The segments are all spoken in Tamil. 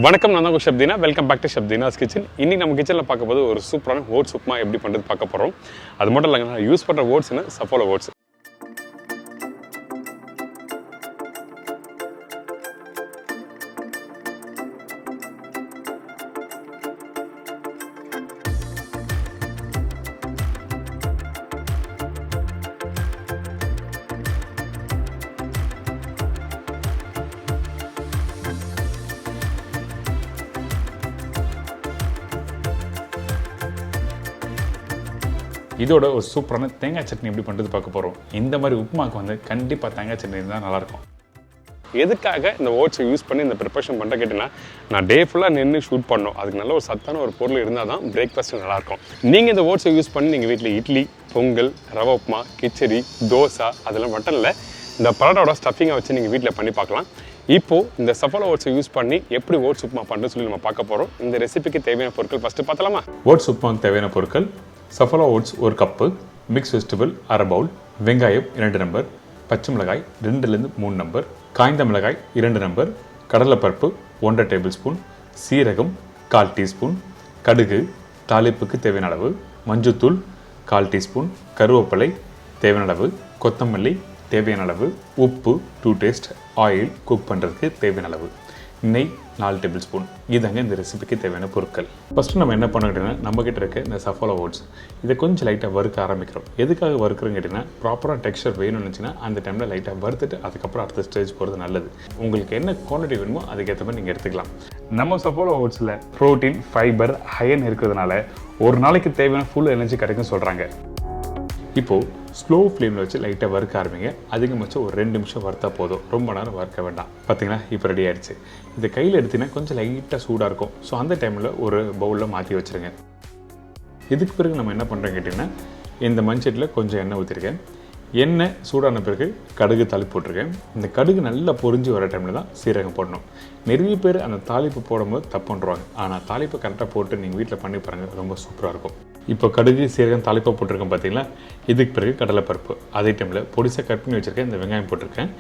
வணக்கம், நான் தான் Shabdina. Welcome back to Shabdina's kitchen. இன்னைக்கு நம்ம கிச்சனில் பார்க்க போது ஒரு சூப்பரான ஓட்ஸ் உப்புமா எப்படி பண்ணுறது பார்க்க போகிறோம். அது மட்டும் இல்லைங்க, நான் யூஸ் பண்ணுற ஓட்ஸ்னு சஃபோலா ஓட்ஸ். இதோட ஒரு சூப்பரான தேங்காய் சட்னி எப்படி பண்ணுறது பார்க்க போகிறோம். இந்த மாதிரி உப்புமாவுக்கு வந்து கண்டிப்பாக தேங்காய் சட்னி தான் நல்லாயிருக்கும். எதுக்காக இந்த ஓட்ஸை யூஸ் பண்ணி இந்த ப்ரிப்பரேஷன் பண்ண கேட்டிங்கன்னா, நான் டே ஃபுல்லாக நின்று ஷூட் பண்ணோம். அதுக்கு நல்ல ஒரு சத்தான ஒரு பொருள் இருந்தால் தான் பிரேக்ஃபாஸ்ட்டு நல்லாயிருக்கும். நீங்கள் இந்த ஓட்ஸை யூஸ் பண்ணி நீங்கள் வீட்டில் இட்லி, பொங்கல், ரவை உப்புமா, கிச்சடி, தோசை அதெல்லாம் மட்டும் இல்லை, இந்த பரோட்டாவோட ஸ்டஃபிங்கை வச்சு நீங்கள் வீட்டில் பண்ணி பார்க்கலாம். இப்போது இந்த சஃபோலா ஓட்ஸை யூஸ் பண்ணி எப்படி ஓட்ஸ் உப்புமா பண்ணுறது சொல்லி நம்ம பார்க்க போகிறோம். இந்த ரெசிபிக்கு தேவையான பொருட்கள் ஃபஸ்ட்டு பார்த்தலாமா? ஓட்ஸ் உப்புமாவுக்கு தேவையான பொருட்கள்: Saffola oats 1 cup, mix vegetable அரை பவுல், வெங்காயம் 2 நம்பர், பச்சை மிளகாய் 2லேருந்து 3 நம்பர், காய்ந்த மிளகாய் 2 நம்பர், கடலைப்பருப்பு 1.5 டேபிள் ஸ்பூன், சீரகம் 1/4 டீஸ்பூன், கடுகு தாளிப்புக்கு தேவையான அளவு, மஞ்சள்தூள் 1/4 டீஸ்பூன், கருவேப்பிலை தேவையான அளவு, கொத்தமல்லி தேவையான அளவு, உப்பு டூ டேஸ்ட், ஆயில் குக் பண்ணுறதுக்கு தேவையான அளவு, நெய் 4 டேபிள் ஸ்பூன். இதாங்க இந்த ரெசிபிக்கு தேவையான பொருட்கள். ஃபஸ்ட்டு நம்ம என்ன பண்ண கேட்டிங்கன்னா, நம்மக்கிட்ட இருக்க இந்த சஃபோலா ஓட்ஸ் இதை கொஞ்சம் லைட்டாக வறுக்க ஆரம்பிக்கிறோம். எதுக்காக வறுக்கிறோன்னு கேட்டிங்கன்னா, ப்ராப்பராக டெக்ஸ்சர் வேணும்னு இருந்துச்சுன்னா அந்த டைமில் லைட்டாக வறுத்துட்டு அதுக்கப்புறம் அடுத்த ஸ்டேஜ் போகிறது நல்லது. உங்களுக்கு என்ன குவான்டிட்டி வேணுமோ அதுக்கேற்ற மாதிரி நீங்கள் எடுத்துக்கலாம். நம்ம சஃபோலா ஓட்ஸில் ப்ரோட்டீன், ஃபைபர், அயன் இருக்கிறதுனால ஒரு நாளைக்கு தேவையான ஃபுல் எனர்ஜி கிடைக்கும்னு சொல்கிறாங்க. இப்போது ஸ்லோ ஃப்ளேமில் வச்சு லைட்டாக வறுக்க ஆரம்பிங்க. அதிகபட்சம் ஒரு 2 நிமிஷம் வறுத்தா போதும், ரொம்ப நேரம் வறுக்க வேண்டாம். பார்த்தீங்கன்னா இப்போ ரெடி ஆகிடுச்சு. இதை கையில் எடுத்திங்கன்னா கொஞ்சம் லைட்டாக சூடாக இருக்கும். ஸோ அந்த டைமில் ஒரு பவுலில் மாற்றி வச்சுருங்க. இதுக்கு பிறகு நம்ம என்ன பண்ணுறோம் கேட்டிங்கன்னா, இந்த மண்சட்டியில் கொஞ்சம் எண்ணெய் ஊற்றிருக்கேன். எண்ணெய் சூடான பிறகு கடுகு தாளிப்பு போட்டிருக்கேன். இந்த கடுகு நல்லா பொரிஞ்சு வர டைமில் தான் சீரகம் போடணும். நிறைய பேர் அந்த தாளிப்பு போடும்போது தப்பு பண்ணுறாங்க. ஆனால் தாளிப்பு கரெக்டாக போட்டு நீங்கள் வீட்டில் பண்ணி பாருங்கள், ரொம்ப சூப்பராக இருக்கும். இப்போ கடுகு சீரகம் தாளிப்பாக போட்டிருக்கேன் பார்த்தீங்களா. இதுக்கு பிறகு கடலைப்பருப்பு, அதே டைமில் பொடிசாக கட் பண்ணி வச்சுருக்கேன். இந்த வெங்காயம் போட்டிருக்கேன்.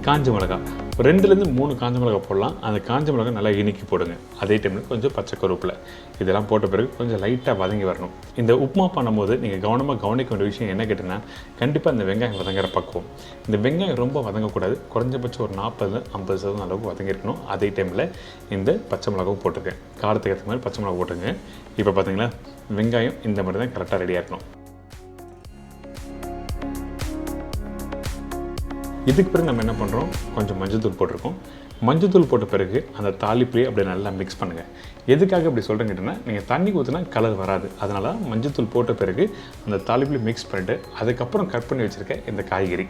காஞ்ச மிளகாய் 2லேருந்து 3 காஞ்ச மிளகாய் போடலாம். அந்த காஞ்ச மிளகாய் நல்லா இனிக்கி போடுங்க. அதே டைமில் கொஞ்சம் பச்சை கருவேப்பிலை இதெல்லாம் போட்ட பிறகு கொஞ்சம் லைட்டாக வதங்கி வரணும். இந்த உப்புமா பண்ணும்போது நீங்கள் கவனமாக கவனிக்க வேண்டிய விஷயம் என்ன கேட்டிங்கன்னா, கண்டிப்பாக இந்த வெங்காயம் வதங்குற பக்குவம். இந்த வெங்காயம் ரொம்ப வதங்கக்கூடாது. குறைஞ்சபட்சம் ஒரு 40-50% அளவுக்கு வதங்கிருக்கணும். அதே டைமில் இந்த பச்சை மிளகாவும் போட்டிருக்கேன். காரத்துக்கு ஏற்ற மாதிரி பச்சை மிளகா போட்டுருங்க. இப்போ பார்த்தீங்கன்னா வெங்காயம் இந்த மாதிரி தான் கரெக்டாக ரெடியாக இருக்கணும். இதுக்கு பிறகு நம்ம என்ன பண்ணுறோம், கொஞ்சம் மஞ்சள்தூள் போட்டிருக்கோம். மஞ்சள்தூள் போட்ட பிறகு அந்த தாளிப்புலேயே அப்படியே நல்லா மிக்ஸ் பண்ணுங்கள். எதுக்காக அப்படி சொல்கிறேன்னு கேட்டிங்கன்னா, நீங்கள் தண்ணி ஊற்றினா கலர் வராது. அதனால் மஞ்சள்தூள் போட்ட பிறகு அந்த தாளிப்புலேயே மிக்ஸ் பண்ணிவிட்டு அதுக்கப்புறம் கட் பண்ணி வச்சுருக்க இந்த காய்கறி,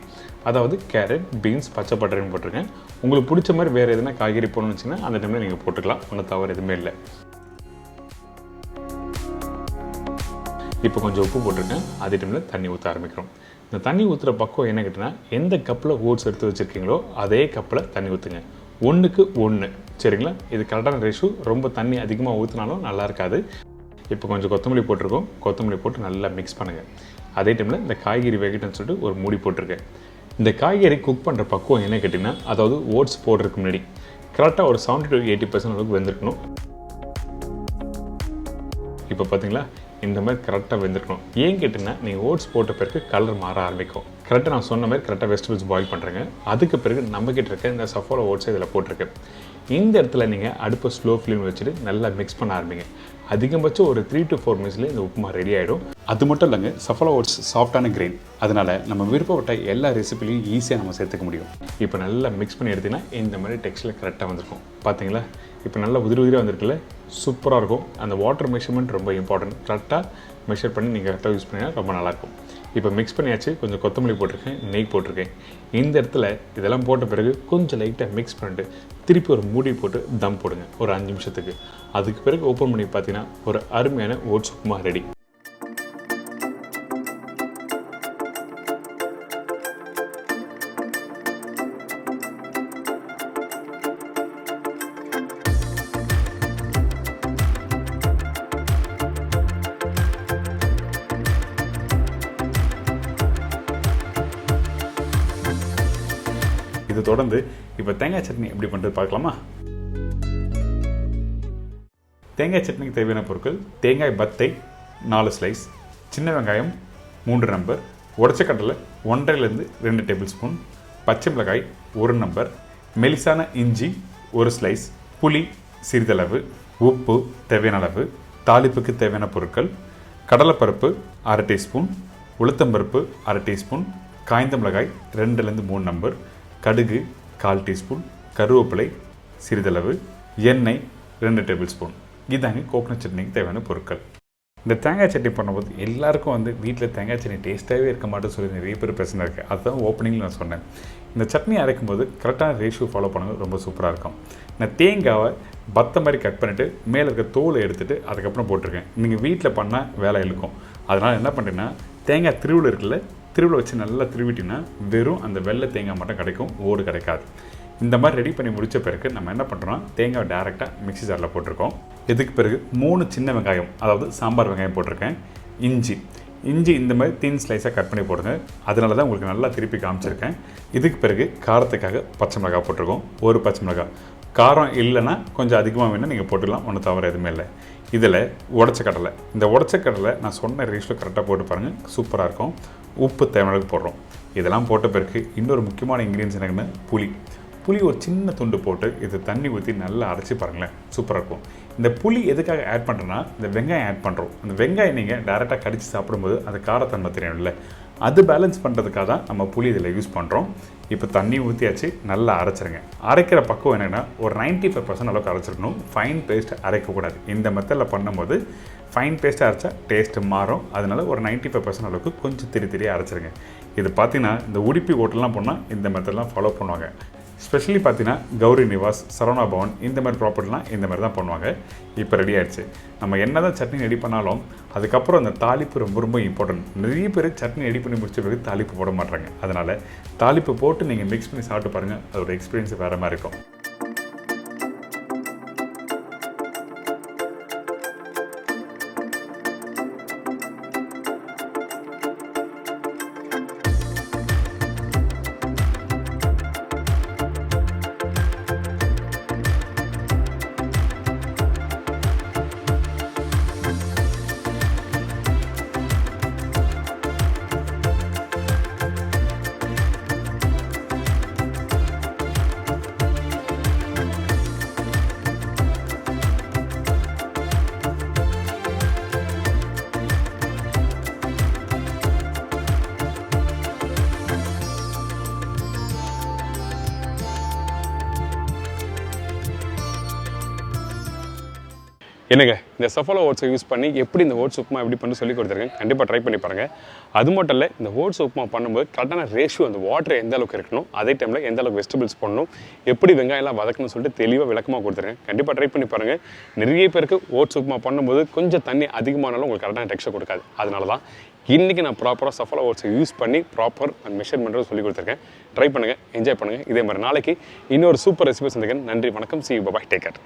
அதாவது கேரட், பீன்ஸ், பச்சை பட்டாணின்னு போட்டிருக்கேன். உங்களுக்கு பிடிச்ச மாதிரி வேறு எதுனா காய்கறி போடணும்னு வச்சிங்கன்னா அந்த டைமில் நீங்கள் போட்டுக்கலாம். ஒன்றும் தவறு எதுவுமே இல்லை. இப்போ கொஞ்சம் உப்பு போட்டிருக்கேன். அதே டைமில் தண்ணி ஊற்ற ஆரம்பிக்கிறோம். இந்த தண்ணி ஊற்றுற பக்கம் என்ன கேட்டிங்கன்னா, எந்த கப்பில் ஓட்ஸ் எடுத்து வச்சுருக்கீங்களோ அதே கப்பில் தண்ணி ஊற்றுங்க. 1க்கு 1 சரிங்களா. இது கரெக்டான ரேஷியோ. ரொம்ப தண்ணி அதிகமாக ஊற்றினாலும் நல்லா இருக்காது. இப்போ கொஞ்சம் கொத்தமல்லி போட்டிருக்கோம். கொத்தமல்லி போட்டு நல்லா மிக்ஸ் பண்ணுங்கள். அதே டைமில் இந்த காய்கறி வேகட்டுன்னு சொல்லிட்டு ஒரு மூடி போட்டிருக்கேன். இந்த காய்கறி குக் பண்ணுற பக்குவம் என்ன கேட்டிங்கன்னா, அதாவது ஓட்ஸ் போடுறதுக்கு முன்னாடி கரெக்டாக ஒரு 70-80% அளவுக்கு வெந்திருக்கணும். இப்போ பார்த்தீங்களா, இந்த மாதிரி கரெக்டாக வெந்திருக்கணும். ஏன் கேட்டிங்கன்னா, நீங்கள் ஓட்ஸ் போட்ட பிறகு கலர் மாற ஆரம்பிக்கும். கரெக்டாக நான் சொன்ன மாதிரி கரெக்டாக வெஜிடபிள்ஸ் பாயில் பண்ணுறேங்க. அதுக்கு பிறகு நம்மக்கிட்ட இருக்க இந்த சஃபோலா ஓட்ஸை இதில் போட்டிருக்கேன். இந்த இடத்துல நீங்கள் அடுப்பை ஸ்லோ ஃப்ளேம் வச்சுட்டு நல்லா மிக்ஸ் பண்ண ஆரம்பிங்க. அதிகபட்சம் ஒரு 3 to 4 மினிட்ஸ்லேயே இந்த உப்புமா ரெடி ஆகிடும். அது மட்டும் இல்லைங்க, சஃபோலா ஓட்ஸ் சாஃப்டான கிரெயின். அதனால் நம்ம விருப்பப்பட்ட எல்லா ரெசிபிலையும் ஈஸியாக நம்ம சேர்த்துக்க முடியும். இப்போ நல்லா மிக்ஸ் பண்ணி எடுத்திங்கன்னா இந்த மாதிரி டெக்ஸ்டில் கரெக்டாக வந்திருக்கும். பார்த்தீங்களா, இப்போ நல்லா உதிரியாக வந்திருக்குல்ல, சூப்பராக இருக்கும். அந்த வாட்டர் மெஷர்மெண்ட் ரொம்ப இம்பார்ட்டன்ட். கரெக்டாக மெஷர் பண்ணி நீங்கள் கரெக்டாக யூஸ் பண்ணிங்கன்னா ரொம்ப நல்லாயிருக்கும். இப்போ மிக்ஸ் பண்ணியாச்சு. கொஞ்சம் கொத்தமல்லி போட்டிருக்கேன், நெய் போட்டிருக்கேன். இந்த இடத்துல இதெல்லாம் போட்ட பிறகு கொஞ்சம் லைட்டாக மிக்ஸ் பண்ணிட்டு திருப்பி ஒரு மூடி போட்டு தம் போடுங்க ஒரு 5 நிமிஷத்துக்கு. அதுக்கு பிறகு ஓப்பன் பண்ணி பார்த்தீங்கன்னா ஒரு அருமையான ஓட்ஸ் உப்புமா ரெடி. இதை தொடர்ந்து இப்போ தேங்காய் சட்னி எப்படி பண்ணுறது பார்க்கலாமா? தேங்காய் சட்னிக்கு தேவையான பொருட்கள்: தேங்காய் பத்தை 4 ஸ்லைஸ், சின்ன வெங்காயம் 3 நம்பர், உடச்ச கடலை 1.5 to 2 டேபிள் ஸ்பூன், பச்சை மிளகாய் 1 நம்பர், மெலிசான இஞ்சி 1 ஸ்லைஸ், புளி சிறிதளவு, உப்பு தேவையான அளவு, தாளிப்புக்கு தேவையான பொருட்கள்: கடலைப்பருப்பு 1/2 டீஸ்பூன், உளுத்தம்பருப்பு 1/2 டீஸ்பூன், காய்ந்த மிளகாய் 2 to 3 நம்பர், கடுகு 1/4 டீஸ்பூன், கருவேப்பிலை சிறிதளவு, எண்ணெய் 2 டேபிள் ஸ்பூன். இதாங்க கோகனட் சட்னிக்கு தேவையான பொருட்கள். இந்த தேங்காய் சட்னி பண்ணும்போது எல்லாருக்கும் வீட்டில் தேங்காய் சட்னி டேஸ்ட்டாகவே இருக்க மாட்டேன்னு சொல்லி நிறைய பேர் பிரச்சனை இருக்குது. அதுதான் ஓப்பனிங்கில் நான் சொன்னேன். இந்த சட்னி அரைக்கும்போது கரெக்டான ரேஷியோ ஃபாலோ பண்ணுறது ரொம்ப சூப்பராக இருக்கும். நான் தேங்காவை பத்த மாதிரி கட் பண்ணிவிட்டு மேலே இருக்க தோலை எடுத்துகிட்டு அதுக்கப்புறம் போட்டிருக்கேன். நீங்கள் வீட்டில் பண்ணால் வேலை இழுக்கும். அதனால் என்ன பண்ணுறேன்னா, தேங்காய் திருவில் இருக்குல்ல, திருவில் வச்சு நல்லா திருவிட்டிங்கன்னா வெறும் அந்த வெள்ளை தேங்காய் மட்டும் கிடைக்கும், ஓடு கிடைக்காது. இந்த மாதிரி ரெடி பண்ணி முடித்த பிறகு நம்ம என்ன பண்ணுறோம்னா, தேங்காய் டேரெக்டாக மிக்ஸி ஜாரில் போட்டிருக்கோம். இதுக்கு பிறகு 3 சின்ன வெங்காயம், அதாவது சாம்பார் வெங்காயம் போட்டிருக்கேன். இஞ்சி இந்த மாதிரி தீன் ஸ்லைஸாக கட் பண்ணி போடுங்க. அதனால தான் உங்களுக்கு நல்லா திருப்பி காமிச்சிருக்கேன். இதுக்கு பிறகு காரத்துக்காக பச்சை மிளகாய் போட்டிருக்கோம், 1 பச்சை மிளகாய். காரம் இல்லைன்னா கொஞ்சம் அதிகமாக வேணால் நீங்கள் போட்டுக்கலாம், ஒன்றும் தவிர எதுவுமே இல்லை. இதில் உடச்ச கடலை, இந்த உடச்ச கடலை நான் சொன்ன ரேஷியோ கரெக்டாக போட்டு பாருங்கள், சூப்பராக இருக்கும். உப்பு தேவையானது போடுறோம். இதெல்லாம் போட்ட பிறகு இன்னொரு முக்கியமான இன்க்ரீடியன்ஸ் என்னென்னு புளி ஒரு சின்ன துண்டு போட்டு இது தண்ணி ஊற்றி நல்லா அரைச்சி பாருங்களேன், சூப்பராக இருக்கும். இந்த புளி எதுக்காக ஆட் பண்ணுறோன்னா, இந்த வெங்காயம் ஆட் பண்ணுறோம். அந்த வெங்காயம் நீங்கள் டேரெக்டாக கடித்து சாப்பிடும்போது அது காரத்தன்மை தெரியும்ல, அது பேலன்ஸ் பண்ணுறதுக்காக தான் நம்ம புளி இதில் யூஸ் பண்ணுறோம். இப்போ தண்ணி ஊற்றியாச்சு, நல்லா அரைச்சிருங்க. அரைக்கிற பக்கம் என்னென்னா, ஒரு 95% அளவுக்கு அரைச்சிருக்கணும். Fine paste அரைக்கக்கூடாது. இந்த மெத்தடில் பண்ணும்போது ஃபைன் பேஸ்ட்டாக அரைச்சா டேஸ்ட்டு மாறும். அதனால் ஒரு 95% அளவுக்கு கொஞ்சம் திரி அரைச்சிருங்க. இது பார்த்தீங்கன்னா, இந்த உடுப்பி ஹோட்டல்லாம் போனால் இந்த மெத்தட்லாம் ஃபாலோ பண்ணுவாங்க. ஸ்பெஷலி பார்த்தீங்கன்னா கௌரி நிவாஸ், சரவணா பவன் இந்த மாதிரி ப்ராப்பர்ட்டிலாம் இந்த மாதிரி தான் பண்ணுவாங்க. இப்போ ரெடி ஆகிடுச்சு. நம்ம என்ன தான் சட்னி ரெடி பண்ணாலும் அதுக்கப்புறம் அந்த தாளிப்பு ரொம்ப ரொம்ப இம்பார்ட்டன்ட். நிறைய பேர் சட்னி ரெடி பண்ணி முடிச்ச பிறகு தாளிப்பு போட மாட்டாங்க. அதனால் தாளிப்பு போட்டு நீங்கள் மிக்ஸ் பண்ணி சாப்பிட்டு பாருங்கள், அதோட எக்ஸ்பீரியன்ஸ் வேறு மாதிரி இருக்கும். என்னங்க, இந்த சஃபோலா ஓட்ஸை யூஸ் பண்ணி எப்படி இந்த ஓட்ஸ் உப்புமா எப்படி பண்ணி சொல்லி கொடுத்துருக்கேன். கண்டிப்பாக ட்ரை பண்ணி பாருங்கள். அது மட்டும் இல்லை, இந்த ஓட்ஸ் உப்புமா பண்ணும்போது கரெக்டான ரேஷியோ, அந்த வாட்டர் எந்த அளவுக்கு இருக்கணும், அதே டைமில் எந்த அளவுக்கு வெஜிடபிள்ஸ் பண்ணணும், எப்படி வெங்காயம்லாம் வதக்கணும்னு சொல்லிட்டு தெளிவாக விளக்கமாக கொடுத்துருக்கேன். கண்டிப்பாக ட்ரை பண்ணி பாருங்கள். நிறைய பேருக்கு ஓட்ஸ் உப்புமா பண்ணும்போது கொஞ்சம் தண்ணி அதிகமானாலும் உங்களுக்கு கரெக்டான டெக்ஸ்டர் கொடுக்காது. அதனால தான் இன்றைக்கி நான் ப்ராப்பராக சஃபோலா ஓட்ஸை யூஸ் பண்ணி ப்ராப்பர் மெஷர்மெண்ட்டும் சொல்லி கொடுத்துருக்கேன். ட்ரை பண்ணுங்கள், என்ஜாய் பண்ணுங்கள். இதே மாதிரி நாளைக்கு இன்னொரு சூப்பர் ரெசிபி சந்திக்கிறேன். நன்றி, வணக்கம். See you, bye bye, take care.